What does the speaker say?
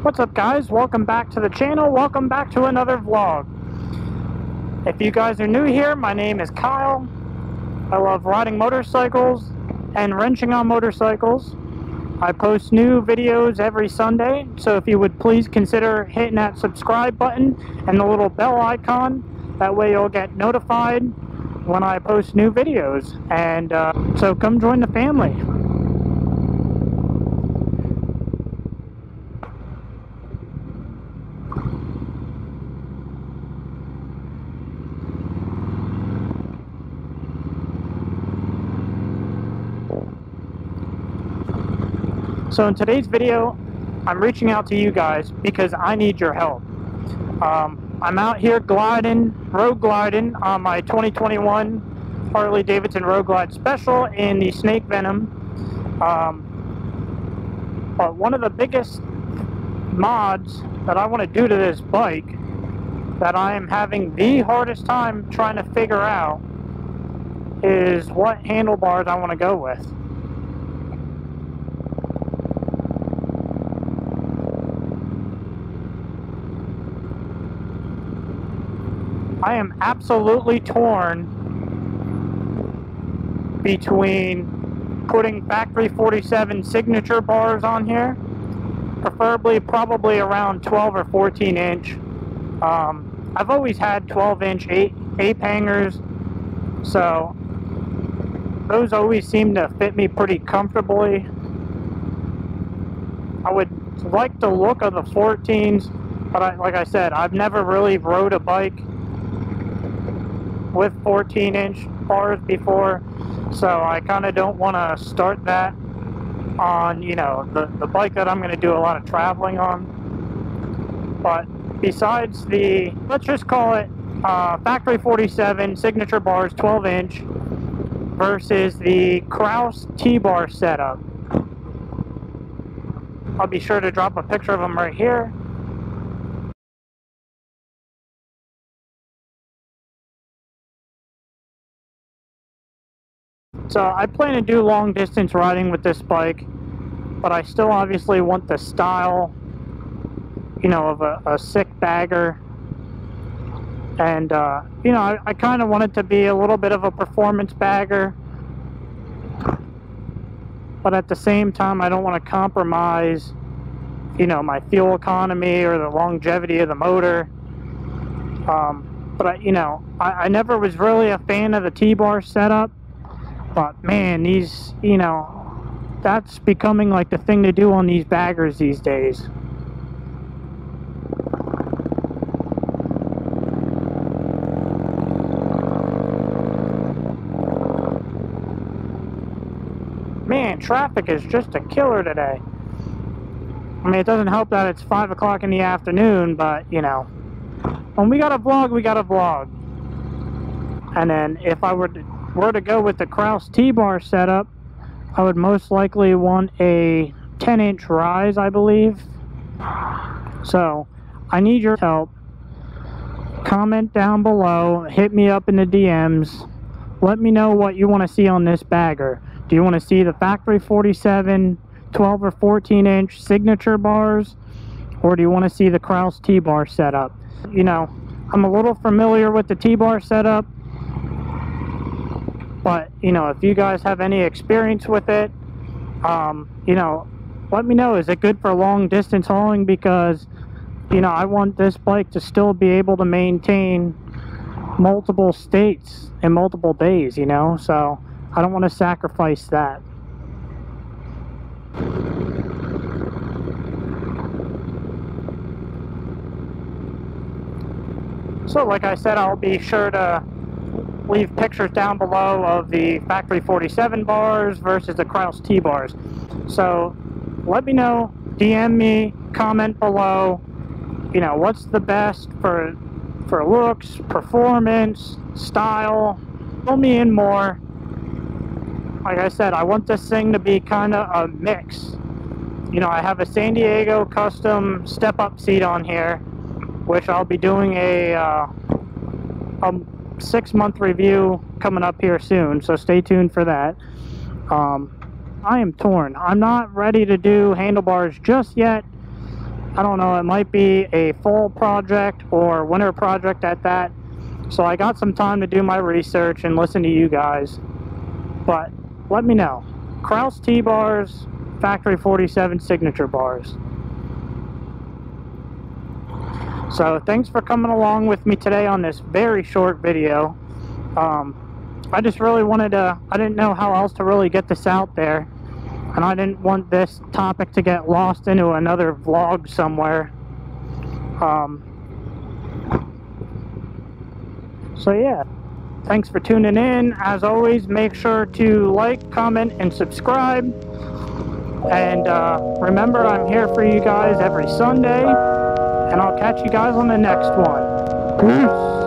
What's up, guys? Welcome back to the channel. Welcome back to another vlog. If you guys are new here, my name is Kyle. I love riding motorcycles and wrenching on motorcycles. I post new videos every Sunday, so if you would please consider hitting that subscribe button and the little bell icon. That way you'll get notified when I post new videos. And so come join the family. So in today's video, I'm reaching out to you guys because I need your help. I'm out here road gliding on my 2021 Harley-Davidson Road Glide Special in the Snake Venom. But one of the biggest mods that I want to do to this bike that I am having the hardest time trying to figure out is what handlebars I want to go with. I am absolutely torn between putting factory 47 signature bars on here, preferably probably around 12 or 14 inch. I've always had 12 inch ape hangers, so those always seem to fit me pretty comfortably. I would like the look of the 14s, but like I said, I've never really rode a bike with 14-inch bars before, so I kind of don't want to start that on, you know, the bike that I'm going to do a lot of traveling on. But besides the, let's just call it factory 47 signature bars 12-inch versus the Kraus T-bar setup, I'll be sure to drop a picture of them right here. So I plan to do long distance riding with this bike, but I still obviously want the style, you know, of a sick bagger. And, you know, I kind of want it to be a little bit of a performance bagger, but at the same time I don't want to compromise, you know, my fuel economy or the longevity of the motor. But, you know, I never was really a fan of the T-bar setup. But man, these, you know, that's becoming like the thing to do on these baggers these days. Man, traffic is just a killer today. I mean, it doesn't help that it's 5 o'clock in the afternoon, but, you know, when we got a vlog, we got a vlog. And then if I were to go with the Kraus T-bar setup, I would most likely want a 10-inch rise, I believe. So I need your help. Comment down below, hit me up in the DMs, let me know what you want to see on this bagger. Do you want to see the factory 47 12 or 14 inch signature bars, or do you want to see the Kraus T-bar setup? You know, I'm a little familiar with the T-bar setup, but, you know, if you guys have any experience with it, you know, let me know. Is it good for long distance hauling? Because, you know, I want this bike to still be able to maintain multiple states in multiple days, you know, so I don't want to sacrifice that. So like I said, I'll be sure to leave pictures down below of the factory 47 bars versus the Kraus T-bars. So let me know, DM me, comment below, you know, what's the best for looks, performance, style. Fill me in more. Like I said, I want this thing to be kind of a mix. You know, I have a San Diego custom step-up seat on here, which I'll be doing a 6-month review coming up here soon, so stay tuned for that. I am torn. I'm not ready to do handlebars just yet. I don't know, it might be a fall project or winter project at that. So I got some time to do my research and listen to you guys. But let me know. Kraus T-bars, Factory 47 signature bars. So thanks for coming along with me today on this very short video. I just really wanted to, I didn't know how else to really get this out there. And I didn't want this topic to get lost into another vlog somewhere. So yeah, thanks for tuning in. As always, make sure to like, comment, and subscribe. And remember, I'm here for you guys every Sunday. And I'll catch you guys on the next one. Peace.